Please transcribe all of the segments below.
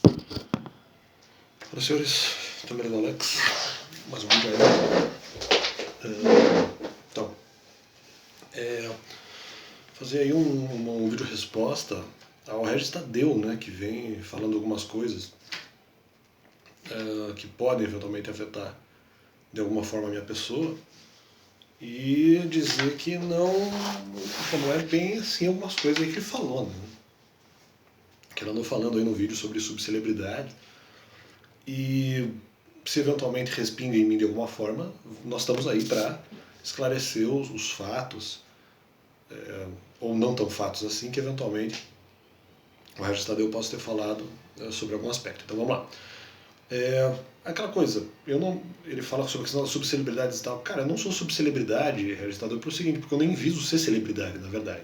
Olá, senhores, câmera do Alex, mais um vídeo aí. Então, fazer aí um vídeo resposta ao Regis Tadeu, né, que vem falando algumas coisas que podem eventualmente afetar de alguma forma a minha pessoa, e dizer que não é bem assim algumas coisas aí que ele falou, né? Que ele andou falando aí no vídeo sobre subcelebridade. E se eventualmente respinga em mim de alguma forma, nós estamos aí para esclarecer os fatos, ou não tão fatos assim, que eventualmente o Regis Tadeu possa ter falado sobre algum aspecto. Então vamos lá. Aquela coisa, ele fala sobre a questão das subcelebridades e tal. Cara, eu não sou subcelebridade, Regis Tadeu, pelo seguinte, porque eu nem viso ser celebridade, na verdade.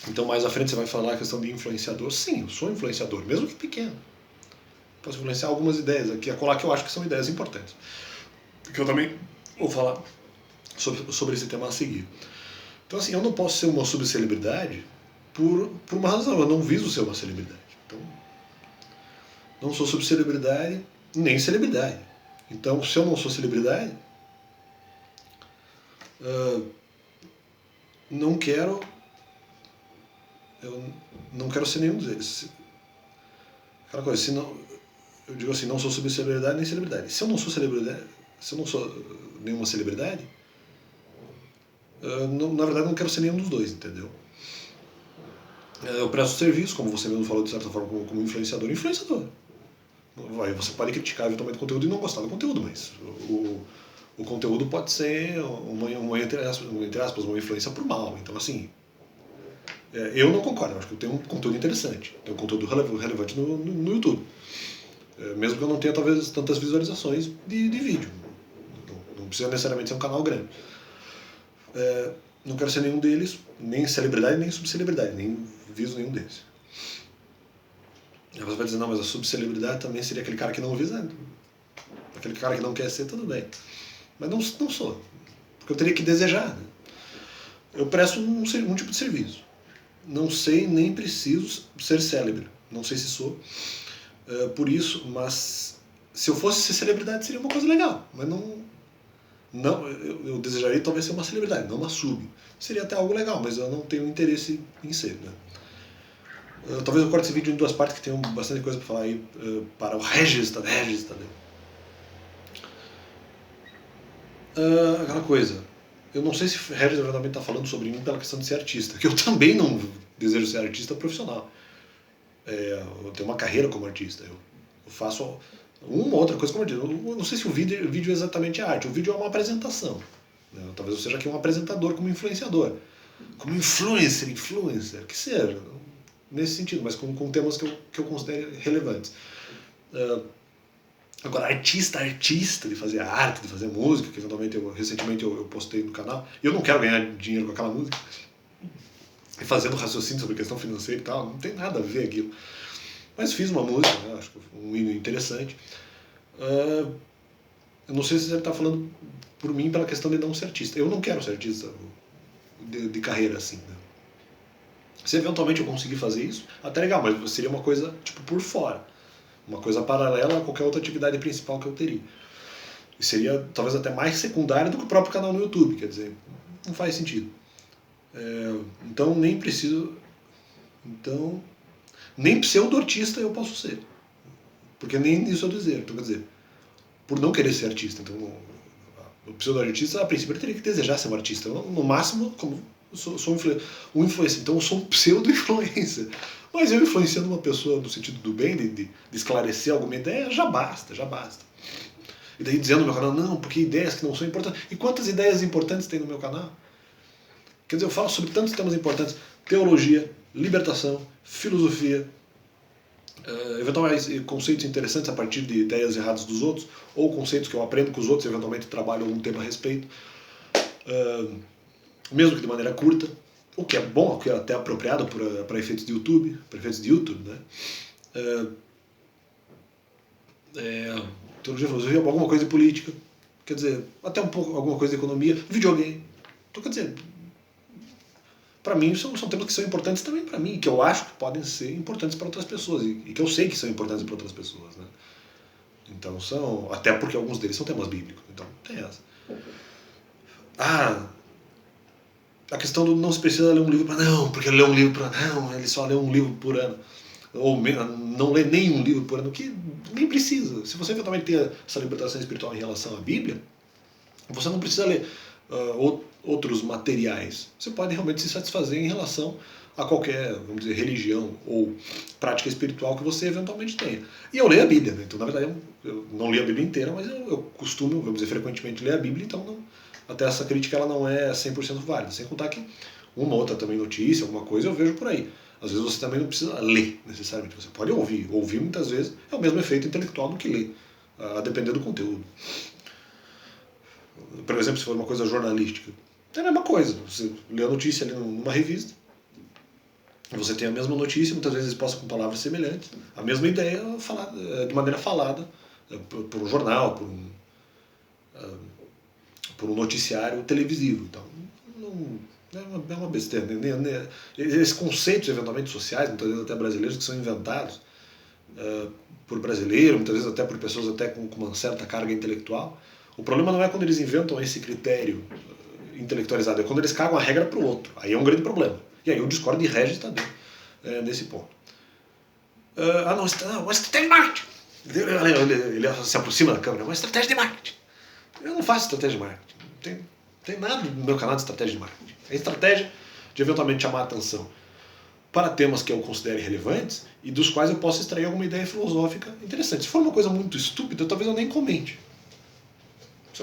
Então mais à frente você vai falar a questão de influenciador. Sim, eu sou influenciador, mesmo que pequeno. Posso influenciar algumas ideias aqui, acolá, que eu acho que são ideias importantes. Que eu também vou falar sobre esse tema a seguir. Então, assim, eu não posso ser uma subcelebridade por uma razão. Eu não viso ser uma celebridade. Então, não sou subcelebridade nem celebridade. Então, se eu não sou celebridade, não quero. Eu não quero ser nenhum deles. Aquela coisa, se não, eu digo assim, não sou subcelebridade nem celebridade. Se eu não sou celebridade, se eu não sou nenhuma celebridade, na verdade não quero ser nenhum dos dois, entendeu? Eu presto serviço, como você mesmo falou de certa forma, como influenciador. Você pode criticar eventualmente o conteúdo e não gostar do conteúdo, mas o conteúdo pode ser entre aspas, uma influência por mal. Então, assim, eu não concordo. Eu acho que eu tenho um conteúdo interessante, tenho um conteúdo relevante no YouTube. Mesmo que eu não tenha, talvez, tantas visualizações de vídeo. Não precisa necessariamente ser um canal grande. Não quero ser nenhum deles, nem celebridade, nem subcelebridade, nem viso nenhum deles. Aí você vai dizer, não, mas a subcelebridade também seria aquele cara que não visa, aquele cara que não quer ser, tudo bem. Mas não sou, porque eu teria que desejar. Né? Eu presto um tipo de serviço. Não sei nem preciso ser célebre. Não sei se sou. Por isso, mas se eu fosse ser celebridade seria uma coisa legal, mas não, eu desejaria talvez ser uma celebridade, não uma sub. Seria até algo legal, mas eu não tenho interesse em ser. Né? Talvez eu corte esse vídeo em duas partes, que tem bastante coisa para falar aí para o Regis Tadeu. Aquela coisa, eu não sei se o Regis verdadeiramente está falando sobre mim pela questão de ser artista, que eu também não desejo ser artista profissional. Eu tenho uma carreira como artista, eu faço uma outra coisa como artista. Eu não sei se o vídeo é exatamente arte, o vídeo é uma apresentação. Né? Talvez eu seja aqui um apresentador como influenciador. Como influencer, que seja. Nesse sentido, mas com temas que eu considero relevantes. Agora, artista, de fazer arte, de fazer música, que eventualmente recentemente eu postei no canal, e eu não quero ganhar dinheiro com aquela música, e fazendo raciocínio sobre questão financeira e tal, não tem nada a ver aquilo. Mas fiz uma música, né, acho que um hino interessante. Eu não sei se você está falando por mim pela questão de não ser artista. Eu não quero ser artista de carreira assim, né? Se eventualmente eu conseguir fazer isso, até legal, mas seria uma coisa tipo por fora. Uma coisa paralela a qualquer outra atividade principal que eu teria. E seria talvez até mais secundária do que o próprio canal no YouTube, quer dizer, não faz sentido. Então nem preciso. Então, nem pseudo-artista eu posso ser. Porque nem isso eu desejo. Então, quer dizer, por não querer ser artista, então o pseudo-artista, a princípio, ele teria que desejar ser um artista. Eu, no máximo, como sou um influencer, então eu sou um pseudo-influencer. Mas eu influenciando uma pessoa no sentido do bem, de esclarecer alguma ideia, já basta. E daí dizendo no meu canal, não, porque ideias que não são importantes. E quantas ideias importantes tem no meu canal? Quer dizer, eu falo sobre tantos temas importantes: teologia, libertação, filosofia, eventualmente conceitos interessantes a partir de ideias erradas dos outros, ou conceitos que eu aprendo com os outros e eventualmente trabalho algum tema a respeito, mesmo que de maneira curta, o que é bom, o que é até apropriado para efeitos de YouTube, né? Teologia, filosofia, alguma coisa de política, quer dizer, até um pouco alguma coisa de economia, videogame. Então, quer dizer, para mim são temas que são importantes também para mim, que eu acho que podem ser importantes para outras pessoas, e que eu sei que são importantes para outras pessoas, né? Então até porque alguns deles são temas bíblicos, então tem essa. A questão do não se precisa ler um livro para não, porque ler um livro para não, ele só lê um livro por ano, ou não lê nenhum livro por ano, que nem precisa. Se você eventualmente ter essa libertação espiritual em relação à Bíblia, você não precisa ler outros materiais. Você pode realmente se satisfazer em relação a qualquer, vamos dizer, religião ou prática espiritual que você eventualmente tenha. E eu leio a Bíblia, né? Então na verdade eu não leio a Bíblia inteira, mas eu costumo, vamos dizer, frequentemente ler a Bíblia, então até essa crítica ela não é 100% válida, sem contar que uma ou outra também notícia, alguma coisa eu vejo por aí. Às vezes você também não precisa ler necessariamente, você pode ouvir. Ouvir muitas vezes é o mesmo efeito intelectual do que ler, a depender do conteúdo. Por exemplo, se for uma coisa jornalística, é a mesma coisa. Você lê a notícia ali numa revista, você tem a mesma notícia, muitas vezes exposta com palavras semelhantes, a mesma ideia de maneira falada por um jornal, por um noticiário televisivo. Então, é uma besteira. Esses conceitos, eventualmente, sociais, muitas vezes até brasileiros, que são inventados por brasileiro, muitas vezes até por pessoas até com uma certa carga intelectual. O problema não é quando eles inventam esse critério intelectualizado, é quando eles cagam a regra para o outro. Aí é um grande problema. E aí eu discordo de Regis também nesse ponto. Uma estratégia de marketing. Ele se aproxima da câmera, uma estratégia de marketing. Eu não faço estratégia de marketing. Não tem nada no meu canal de estratégia de marketing. É estratégia de eventualmente chamar a atenção para temas que eu considere relevantes e dos quais eu possa extrair alguma ideia filosófica interessante. Se for uma coisa muito estúpida, talvez eu nem comente.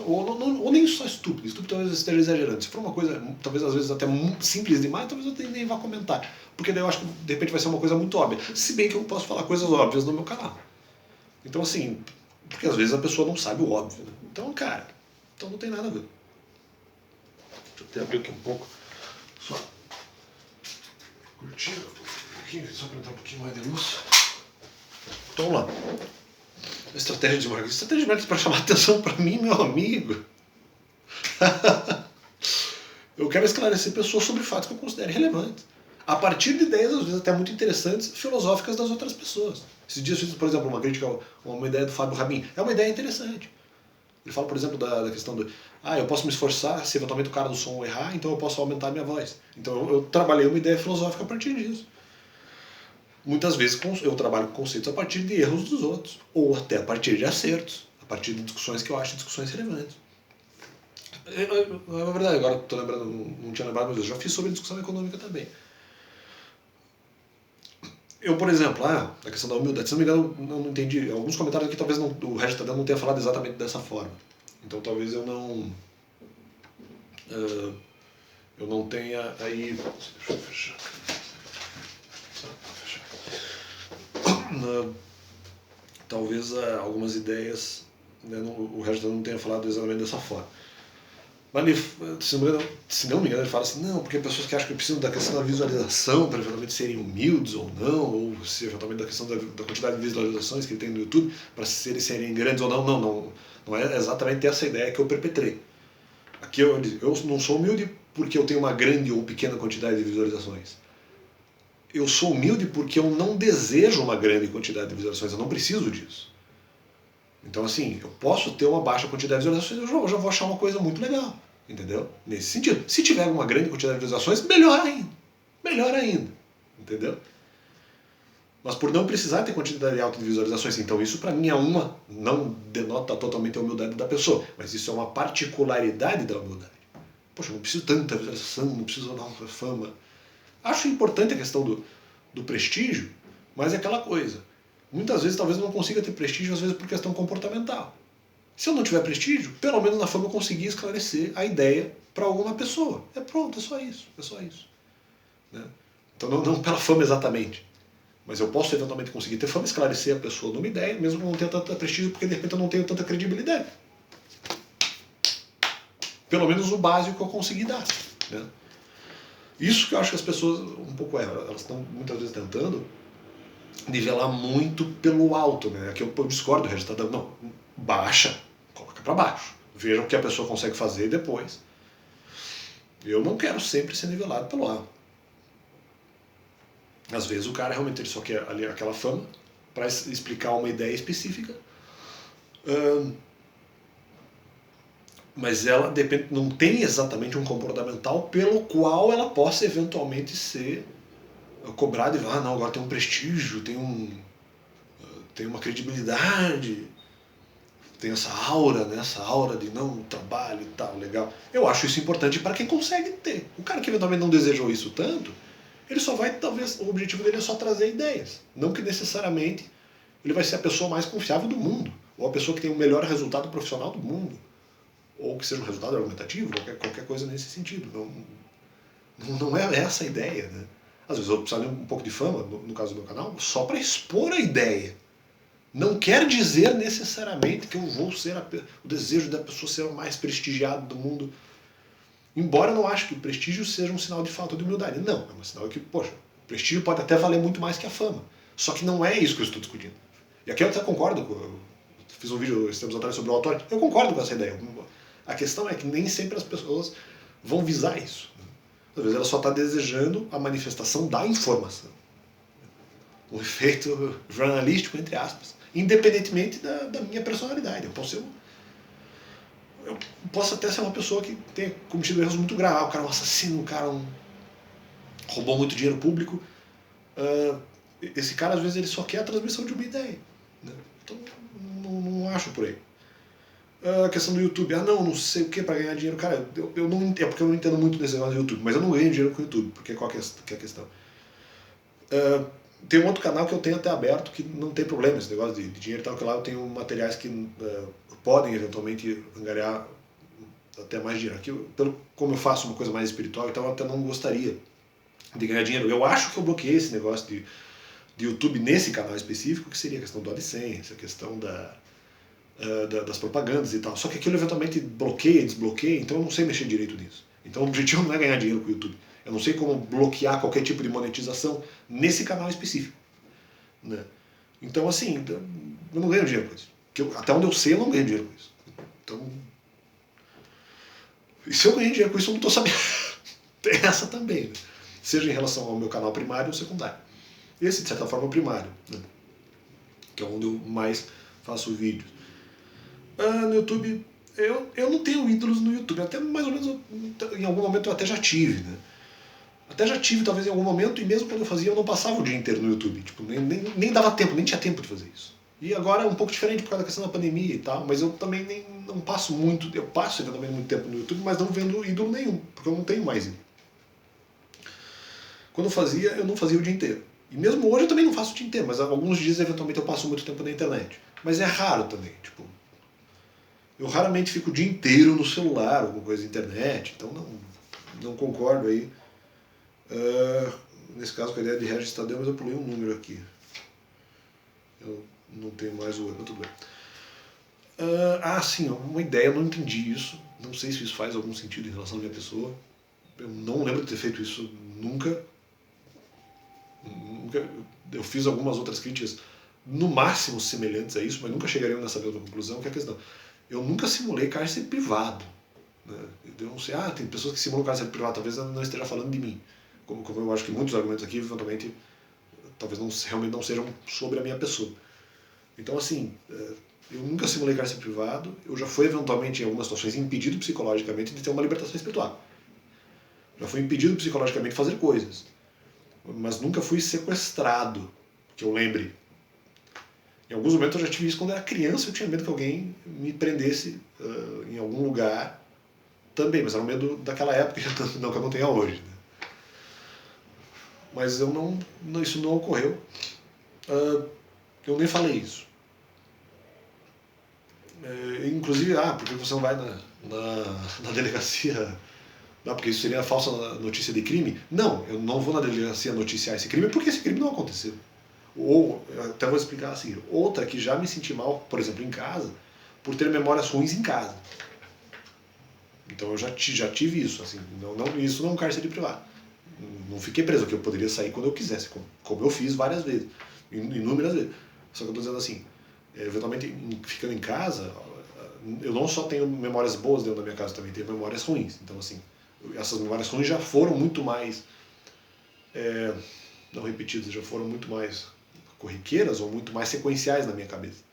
Ou nem só estúpido. Estúpido talvez eu esteja exagerando. Se for uma coisa, talvez às vezes até simples demais, talvez eu nem vá comentar. Porque daí eu acho que de repente vai ser uma coisa muito óbvia. Se bem que eu posso falar coisas óbvias no meu canal. Então assim, porque às vezes a pessoa não sabe o óbvio. Né? Então, cara, então não tem nada a ver. Deixa eu até abrir aqui um pouco. Só curtir um pouquinho, só para entrar um pouquinho mais de luz. Então vamos lá. Estratégia de marketing. Estratégia de marketing para chamar atenção para mim, meu amigo. Eu quero esclarecer pessoas sobre fatos que eu considero relevantes. A partir de ideias, às vezes, até muito interessantes, filosóficas das outras pessoas. Esses dias eu fiz, por exemplo, uma crítica a uma ideia do Fábio Rabin. É uma ideia interessante. Ele fala, por exemplo, da questão do... eu posso me esforçar, se eventualmente o cara do som errar, então eu posso aumentar a minha voz. Então eu trabalhei uma ideia filosófica a partir disso. Muitas vezes eu trabalho com conceitos a partir de erros dos outros, ou até a partir de acertos, a partir de discussões que eu acho discussões relevantes. É verdade, agora estou lembrando, não tinha lembrado, mas eu já fiz sobre discussão econômica também. Eu, por exemplo, a questão da humildade, se não me engano, não entendi. Alguns comentários aqui talvez o Regis Tadeu não tenha falado exatamente dessa forma. Então talvez eu não tenha aí... Deixa eu fechar. Talvez algumas ideias, né, o Regis não tenha falado exatamente dessa forma. Mas se não me engano, ele fala assim, não, porque pessoas que acham que precisam da questão da visualização para eventualmente serem humildes ou não, ou se eventualmente da questão da quantidade de visualizações que ele tem no YouTube para serem grandes ou não. Não é exatamente essa ideia que eu perpetrei. Aqui eu não sou humilde porque eu tenho uma grande ou pequena quantidade de visualizações. Eu sou humilde porque eu não desejo uma grande quantidade de visualizações, eu não preciso disso. Então, assim, eu posso ter uma baixa quantidade de visualizações, eu já vou achar uma coisa muito legal, entendeu? Nesse sentido. Se tiver uma grande quantidade de visualizações, melhor ainda, entendeu? Mas por não precisar ter quantidade alta de visualizações, então isso para mim não denota totalmente a humildade da pessoa, mas isso é uma particularidade da humildade. Poxa, eu não preciso tanta visualização, não preciso dar uma fama. Acho importante a questão do prestígio, mas é aquela coisa. Muitas vezes talvez eu não consiga ter prestígio, às vezes por questão comportamental. Se eu não tiver prestígio, pelo menos na fama eu consegui esclarecer a ideia para alguma pessoa. É pronto, é só isso. Né? Então não pela fama exatamente. Mas eu posso eventualmente conseguir ter fama, esclarecer a pessoa numa ideia, mesmo que eu não tenha tanta prestígio, porque de repente eu não tenho tanta credibilidade. Pelo menos o básico eu consegui dar. Né? Isso que eu acho que as pessoas um pouco erram. Elas estão muitas vezes tentando nivelar muito pelo alto, né? Aqui eu discordo, o Regis está dando, não, baixa, coloca para baixo. Veja o que a pessoa consegue fazer depois. Eu não quero sempre ser nivelado pelo alto. Às vezes o cara realmente ele só quer ali aquela fama para explicar uma ideia específica, mas ela depende, não tem exatamente um comportamental pelo qual ela possa eventualmente ser cobrada e não, agora tem um prestígio, tem uma credibilidade, tem essa aura, né? Essa aura de não trabalho e tal, legal. Eu acho isso importante para quem consegue ter. O cara que eventualmente não desejou isso tanto, ele só vai, talvez, o objetivo dele é só trazer ideias. Não que necessariamente ele vai ser a pessoa mais confiável do mundo, ou a pessoa que tem o melhor resultado profissional do mundo, ou que seja um resultado argumentativo, qualquer coisa nesse sentido. Não é essa a ideia, né? Às vezes eu preciso de um pouco de fama, no caso do meu canal, só para expor a ideia. Não quer dizer necessariamente que eu vou ser o desejo da pessoa ser o mais prestigiado do mundo. Embora eu não ache que o prestígio seja um sinal de falta de humildade. Não, é um sinal que, poxa, o prestígio pode até valer muito mais que a fama. Só que não é isso que eu estou discutindo. E aqui eu até concordo, eu fiz um vídeo esses tempos atrás sobre o autor, eu concordo com essa ideia. A questão é que nem sempre as pessoas vão visar isso. Às vezes ela só está desejando a manifestação da informação. Um efeito jornalístico, entre aspas. Independentemente da minha personalidade. Eu posso até ser uma pessoa que tenha cometido erros muito graves. O cara é um assassino, o cara roubou muito dinheiro público. Esse cara, às vezes, ele só quer a transmissão de uma ideia. Né? Então, não acho por aí. A questão do YouTube, não sei o que para ganhar dinheiro. Cara, eu não entendo, é porque eu não entendo muito desse negócio do YouTube, mas eu não ganho dinheiro com o YouTube, porque qual que é a questão? Tem um outro canal que eu tenho até aberto que não tem problema esse negócio de dinheiro e tal, que lá eu tenho materiais que podem eventualmente angariar até mais dinheiro. Aqui, como eu faço uma coisa mais espiritual, então eu até não gostaria de ganhar dinheiro. Eu acho que eu bloqueei esse negócio de YouTube nesse canal específico, que seria a questão do AdSense, a questão das propagandas e tal. Só que aquilo eventualmente bloqueia, desbloqueia, então eu não sei mexer direito nisso. Então o objetivo não é ganhar dinheiro com o YouTube. Eu não sei como bloquear qualquer tipo de monetização nesse canal específico. Né? Então, assim, eu não ganho dinheiro com isso. Até onde eu sei, eu não ganho dinheiro com isso. Então, e se eu ganhei dinheiro com isso, eu não estou sabendo. Tem essa também. Né? Seja em relação ao meu canal primário ou secundário. Esse, de certa forma, é o primário. Né? Que é onde eu mais faço vídeos. No YouTube, eu não tenho ídolos no YouTube. Até mais ou menos, em algum momento, eu até já tive. Né? Até já tive, talvez, em algum momento, e mesmo quando eu fazia, eu não passava o dia inteiro no YouTube. Tipo, nem dava tempo, nem tinha tempo de fazer isso. E agora é um pouco diferente por causa da questão da pandemia e tal, mas eu também não passo muito, eu passo eventualmente muito tempo no YouTube, mas não vendo ídolo nenhum, porque eu não tenho mais ídolo. Quando eu fazia, eu não fazia o dia inteiro. E mesmo hoje eu também não faço o dia inteiro, mas alguns dias, eventualmente, eu passo muito tempo na internet. Mas é raro também, tipo... Eu raramente fico o dia inteiro no celular, alguma coisa na internet, então não concordo aí. Nesse caso com a ideia de Regis Tadeu, mas eu pulei um número aqui. Eu não tenho mais o ano, tudo bem. Sim, uma ideia, eu não entendi isso. Não sei se isso faz algum sentido em relação à minha pessoa. Eu não lembro de ter feito isso nunca. Eu fiz algumas outras críticas, no máximo semelhantes a isso, mas nunca chegariam nessa mesma conclusão, que é a questão. Eu nunca simulei cárcere privado. Né? Eu não sei, tem pessoas que simulam cárcere privado, talvez eu não esteja falando de mim. Como eu acho que muitos argumentos aqui, eventualmente, talvez realmente não sejam sobre a minha pessoa. Então, assim, eu nunca simulei cárcere privado, eu já fui, eventualmente, em algumas situações, impedido psicologicamente de ter uma libertação espiritual. Já fui impedido psicologicamente de fazer coisas. Mas nunca fui sequestrado, que eu lembre. Em alguns momentos eu já tive isso quando eu era criança, eu tinha medo que alguém me prendesse em algum lugar também, mas era um medo daquela época, não que eu não tenha hoje. Né? Mas isso não ocorreu. Eu nem falei isso. Inclusive, por que você não vai na delegacia? Porque isso seria falsa notícia de crime? Não, eu não vou na delegacia noticiar esse crime porque esse crime não aconteceu. Ou, até vou explicar a seguir, outra que já me senti mal, por exemplo, em casa, por ter memórias ruins em casa. Então eu já tive isso, assim, isso não é um cárcere privado. Não fiquei preso, que eu poderia sair quando eu quisesse, como eu fiz várias vezes, inúmeras vezes. Só que eu estou dizendo assim, eventualmente, ficando em casa, eu não só tenho memórias boas dentro da minha casa, também tenho memórias ruins. Então, assim, essas memórias ruins já foram muito mais não repetidas, já foram muito mais corriqueiras ou muito mais sequenciais na minha cabeça.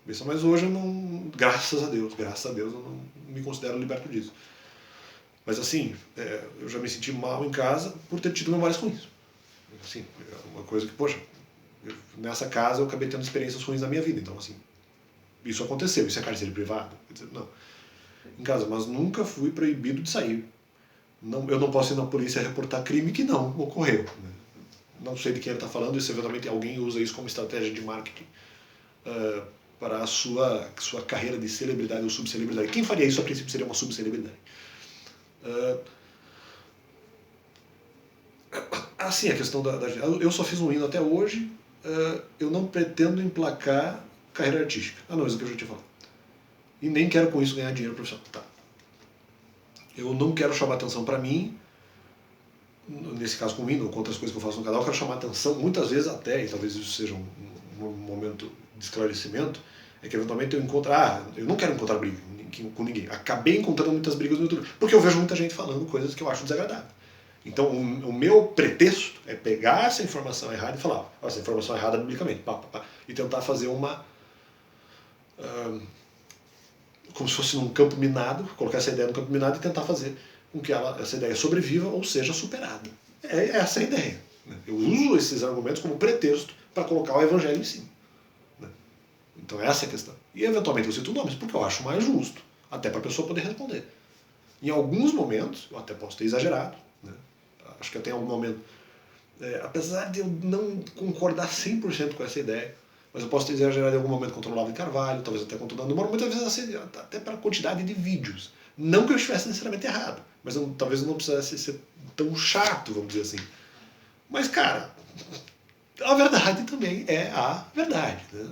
Mas hoje eu não, graças a Deus, eu não me considero liberto disso. Mas assim, eu já me senti mal em casa por ter tido memórias ruins. Assim, é uma coisa que, poxa, nessa casa eu acabei tendo experiências ruins na minha vida, então assim, isso aconteceu, isso é cárcere privado? Quer dizer, não. Em casa, mas nunca fui proibido de sair. Não, eu não posso ir na polícia reportar crime que não ocorreu. Né? Não sei de quem ele está falando, e se eventualmente alguém usa isso como estratégia de marketing para a sua carreira de celebridade ou subcelebridade. Quem faria isso a princípio seria uma subcelebridade. Assim, a questão da eu só fiz um hino até hoje, eu não pretendo emplacar carreira artística. Não, isso que eu já tinha falado. E nem quero com isso ganhar dinheiro profissional. Tá. Eu não quero chamar atenção para mim, nesse caso com o hino ou com outras coisas que eu faço no canal, eu quero chamar atenção, muitas vezes até, e talvez isso seja um momento de esclarecimento, é que eventualmente eu encontro, eu não quero encontrar briga com ninguém. Acabei encontrando muitas brigas no YouTube, porque eu vejo muita gente falando coisas que eu acho desagradáveis. Então o meu pretexto é pegar essa informação errada e falar, essa informação errada publicamente, e tentar fazer uma... como se fosse num campo minado, colocar essa ideia no campo minado e tentar fazer com que essa ideia sobreviva ou seja superada. Essa é a ideia. Né? Eu uso esses argumentos como pretexto para colocar o evangelho em cima. Né? Então essa é a questão. E eventualmente eu cito nomes porque eu acho mais justo, até para a pessoa poder responder. Em alguns momentos, eu até posso ter exagerado, né? Acho que até em algum momento, apesar de eu não concordar 100% com essa ideia, mas eu posso ter exagerado em algum momento contra o Olavo de Carvalho, talvez até contra o Nando Moro, muitas vezes assim, até para a quantidade de vídeos. Não que eu estivesse necessariamente errado, mas talvez eu não precisasse ser tão chato, vamos dizer assim. Mas, cara, a verdade também é a verdade. Né?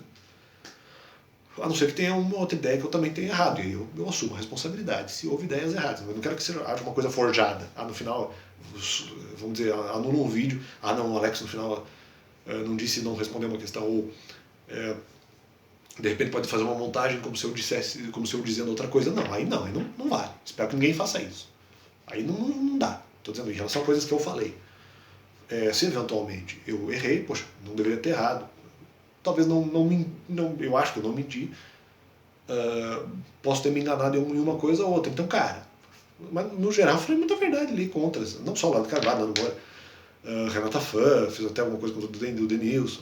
A não ser que tenha uma outra ideia que eu também tenha errado, e aí eu assumo a responsabilidade se houve ideias erradas. Eu não quero que seja uma coisa forjada. No final, vamos dizer, anula um vídeo, não, o Alex no final não disse, não respondeu uma questão, ou de repente pode fazer uma montagem como se eu dizendo outra coisa. Não, aí não vale. Espero que ninguém faça isso. Aí não dá. Estou dizendo em relação a coisas que eu falei. Se eventualmente eu errei, poxa, não deveria ter errado. Talvez eu acho que eu não menti. Posso ter me enganado em uma coisa ou outra. Então, cara, mas no geral eu falei muita verdade ali contra. Não só o Lado Carvalho, Nando Moro, Renata Fã, fiz até alguma coisa contra o Denilson,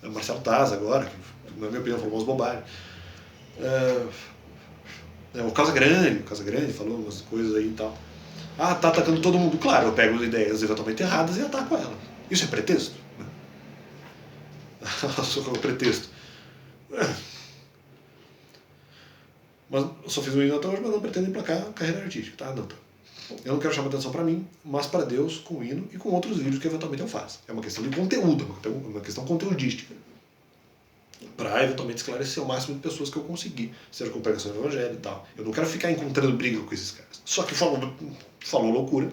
Marcelo Taz agora, que na minha opinião falou umas bobagens. O Casa Grande falou umas coisas aí e tal. Tá atacando todo mundo. Claro, eu pego ideias eventualmente erradas e ataco ela. Isso é pretexto? Só como pretexto. Mas eu só fiz um hino até hoje, mas não pretendo emplacar carreira artística, tá? Não, tá. Eu não quero chamar atenção para mim, mas para Deus com o hino e com outros vídeos que eventualmente eu faço. É uma questão de conteúdo, uma questão conteudística. Para eventualmente esclarecer o máximo de pessoas que eu conseguir, seja com pregação do evangelho e tal. Eu não quero ficar encontrando briga com esses caras. Só que falou loucura,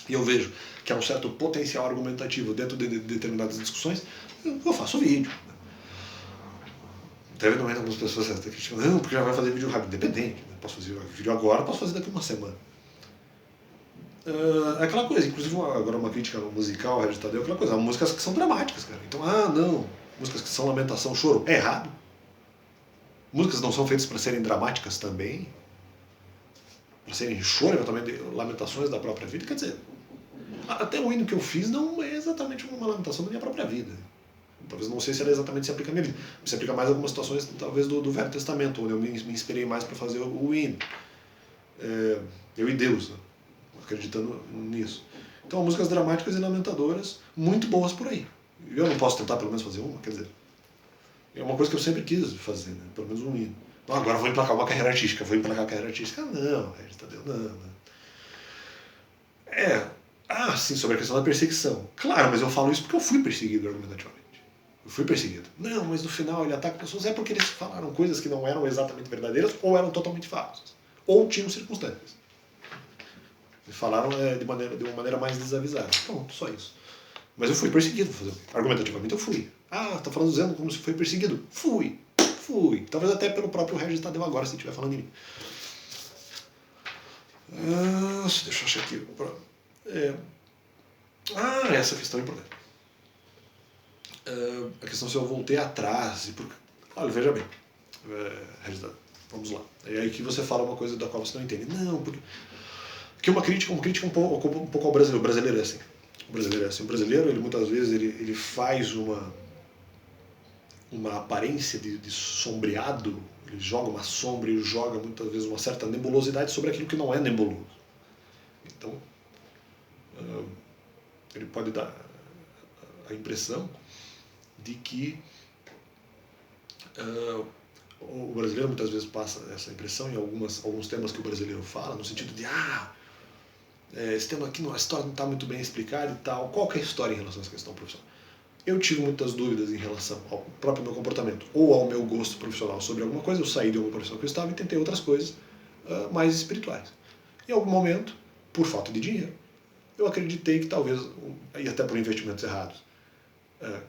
e eu vejo que há um certo potencial argumentativo dentro de determinadas discussões, eu faço vídeo. Até eventualmente algumas pessoas até criticam, não, porque já vai fazer vídeo rápido, independente. Né? Posso fazer vídeo agora, posso fazer daqui a uma semana. Aquela coisa, inclusive agora uma crítica musical, a Regis Tadeu, aquela coisa, músicas que são dramáticas, cara. Então, não, músicas que são lamentação, choro, é errado. Músicas não são feitas para serem dramáticas também, para serem choro, eventualmente lamentações da própria vida. Quer dizer, até o hino que eu fiz não é exatamente uma lamentação da minha própria vida. Talvez não sei se ela exatamente se aplica a minha vida. Se aplica mais a algumas situações, talvez, do Velho Testamento, onde eu me inspirei mais para fazer o hino. Eu e Deus, né? Acreditando nisso. Então, músicas dramáticas e lamentadoras, muito boas por aí. Eu não posso tentar pelo menos fazer uma, quer dizer, é uma coisa que eu sempre quis fazer, né? Pelo menos um hino. Não, agora vou emplacar uma carreira artística, não, Regis Tadeu, não. Sim, sobre a questão da perseguição. Claro, mas eu falo isso porque eu fui perseguido argumentativamente. Eu fui perseguido. Não, mas no final ele ataca pessoas porque eles falaram coisas que não eram exatamente verdadeiras ou eram totalmente falsas. Ou tinham circunstâncias. Eles falaram de uma maneira mais desavisada. Pronto, só isso. Mas eu fui perseguido. Argumentativamente eu fui. Tá falando dizendo como se foi perseguido. Fui. Talvez até pelo próprio Regis Tadeu agora, se estiver falando em mim. Deixa eu achar aqui. Essa questão é importante. A questão se eu voltei atrás. Olha, veja bem. Vamos lá. É aí que você fala uma coisa da qual você não entende. Não, porque uma crítica um pouco ao brasileiro. O brasileiro é assim. O brasileiro, ele muitas vezes, ele faz uma aparência de sombreado, ele joga uma sombra, ele joga muitas vezes uma certa nebulosidade sobre aquilo que não é nebuloso. Então, ele pode dar a impressão de que o brasileiro muitas vezes passa essa impressão em alguns temas que o brasileiro fala, no sentido de esse tema aqui, a história não está muito bem explicada e tal. Qual que é a história em relação a essa questão profissional? Eu tive muitas dúvidas em relação ao próprio meu comportamento ou ao meu gosto profissional sobre alguma coisa. Eu saí de uma profissão que eu estava e tentei outras coisas mais espirituais. Em algum momento, por falta de dinheiro, eu acreditei que talvez, e até por investimentos errados,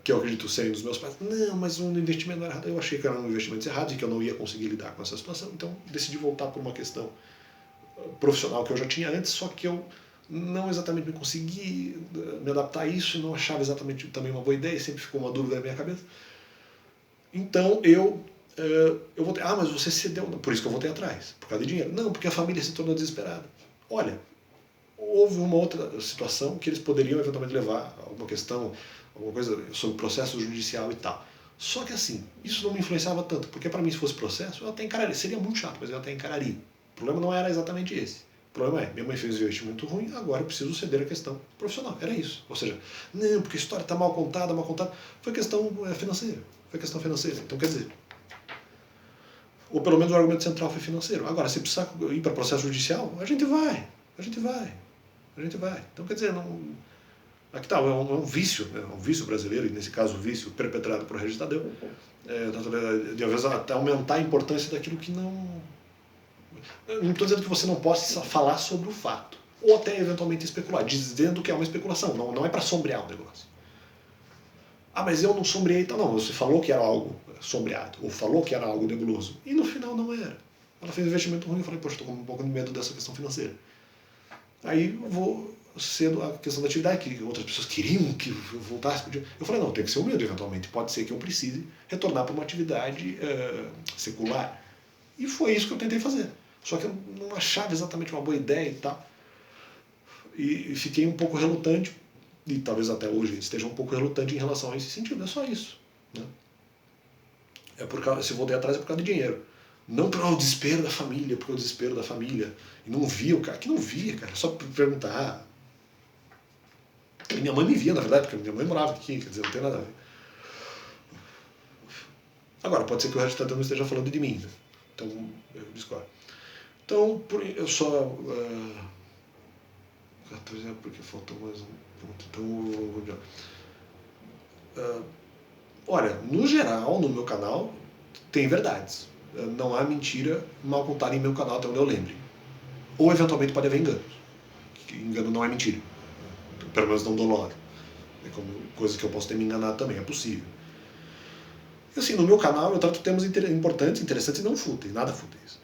que eu acredito serem dos meus pais, não, mas um investimento não era errado. Eu achei que eram investimentos errados e que eu não ia conseguir lidar com essa situação, então decidi voltar por uma questão profissional que eu já tinha antes, só que eu não exatamente me consegui me adaptar a isso, não achava exatamente também uma boa ideia, sempre ficou uma dúvida na minha cabeça. Então eu voltei, mas você cedeu, por isso que eu voltei atrás, por causa de dinheiro. Não, porque a família se tornou desesperada. Olha, houve uma outra situação que eles poderiam eventualmente levar a alguma questão, alguma coisa sobre processo judicial e tal. Só que assim, isso não me influenciava tanto, porque para mim se fosse processo, eu até encararia, seria muito chato, mas eu até encararia. O problema não era exatamente esse. O problema é, minha mãe fez um investimento ruim, agora eu preciso ceder a questão profissional. Era isso. Ou seja, não, porque a história está mal contada. Foi questão financeira. Então, quer dizer, ou pelo menos o argumento central foi financeiro. Agora, se precisar ir para processo judicial, a gente vai. Então, quer dizer, não... Aqui tá, é um vício, né? Um vício brasileiro, e nesse caso o vício perpetrado por Regis Tadeu, de às vezes até aumentar a importância daquilo que não... Não estou dizendo que você não possa falar sobre o fato, ou até eventualmente especular, dizendo que é uma especulação, não é para sombrear o negócio. Mas eu não sombreei, então não, você falou que era algo sombreado, ou falou que era algo nebuloso, e no final não era. Ela fez um investimento ruim, eu falei, poxa, estou com um pouco de medo dessa questão financeira. Aí eu vou cedo a questão da atividade, que outras pessoas queriam que eu voltasse. Eu falei, não, tem que ser humilde eventualmente, pode ser que eu precise retornar para uma atividade secular. E foi isso que eu tentei fazer. Só que eu não achava exatamente uma boa ideia e tal. E fiquei um pouco relutante, e talvez até hoje esteja um pouco relutante em relação a esse sentido. É só isso. Né? Se eu voltei atrás é por causa de dinheiro. Não pelo desespero da família, porque o desespero da família. E não via o cara, que não via, cara. Só perguntar. Minha mãe me via, na verdade, porque minha mãe morava aqui, quer dizer, não tem nada a ver. Agora, pode ser que o resto não esteja falando de mim, né? Então, eu discordo. Então, eu só... porque faltou mais um ponto. Então, olha, no geral, no meu canal, tem verdades. Não há mentira mal contada em meu canal, até onde eu lembre. Ou, eventualmente, pode haver enganos. Engano não é mentira. Pelo menos não doloso. É como coisa que eu posso ter me enganado também, é possível. E assim, no meu canal eu trato temas importantes, interessantes e não fúteis, nada fúteis.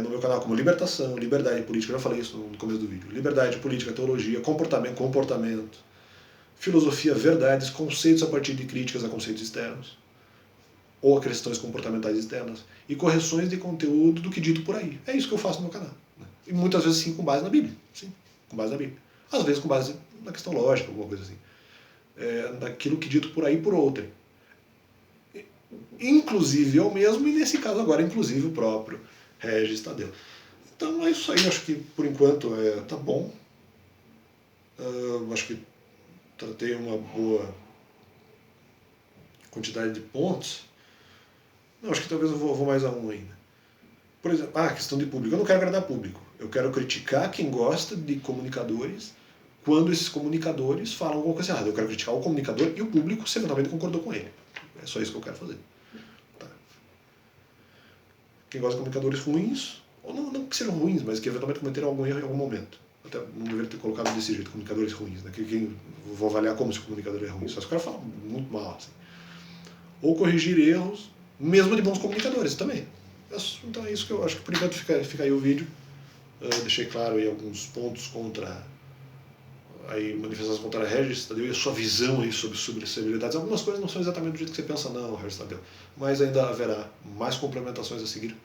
No meu canal como libertação, liberdade política, eu já falei isso no começo do vídeo. Liberdade, política, teologia, comportamento, filosofia, verdades, conceitos a partir de críticas a conceitos externos, ou a questões comportamentais externas, e correções de conteúdo do que dito por aí. É isso que eu faço no meu canal. Né? E muitas vezes sim com base na Bíblia. Sim, com base na Bíblia. Às vezes com base na questão lógica, alguma coisa assim. Daquilo que dito por aí por outrem. Inclusive eu mesmo, e nesse caso agora, inclusive o próprio Regis Tadeu. Então é isso aí, acho que por enquanto tá bom. Acho que tratei uma boa quantidade de pontos. Não, acho que talvez eu vou mais a um ainda. Por exemplo, questão de público. Eu não quero agradar público. Eu quero criticar quem gosta de comunicadores quando esses comunicadores falam alguma coisa errada. Eu quero criticar o comunicador e o público se eventualmente concordou com ele. É só isso que eu quero fazer. Tá. Quem gosta de comunicadores ruins, ou não que sejam ruins, mas que eventualmente cometeram algum erro em algum momento. Até não deveria ter colocado desse jeito, comunicadores ruins. Né? Vou avaliar como se o comunicador é ruim. Só se o cara fala muito mal. Assim. Ou corrigir erros, mesmo de bons comunicadores também. Então é isso que eu acho que por enquanto fica aí o vídeo. Deixei claro aí alguns pontos contra aí manifestações contra Regis Tadeu e a sua visão aí sobre subversibilidades. Algumas coisas não são exatamente do jeito que você pensa, não, Regis Tadeu, mas ainda haverá mais complementações a seguir.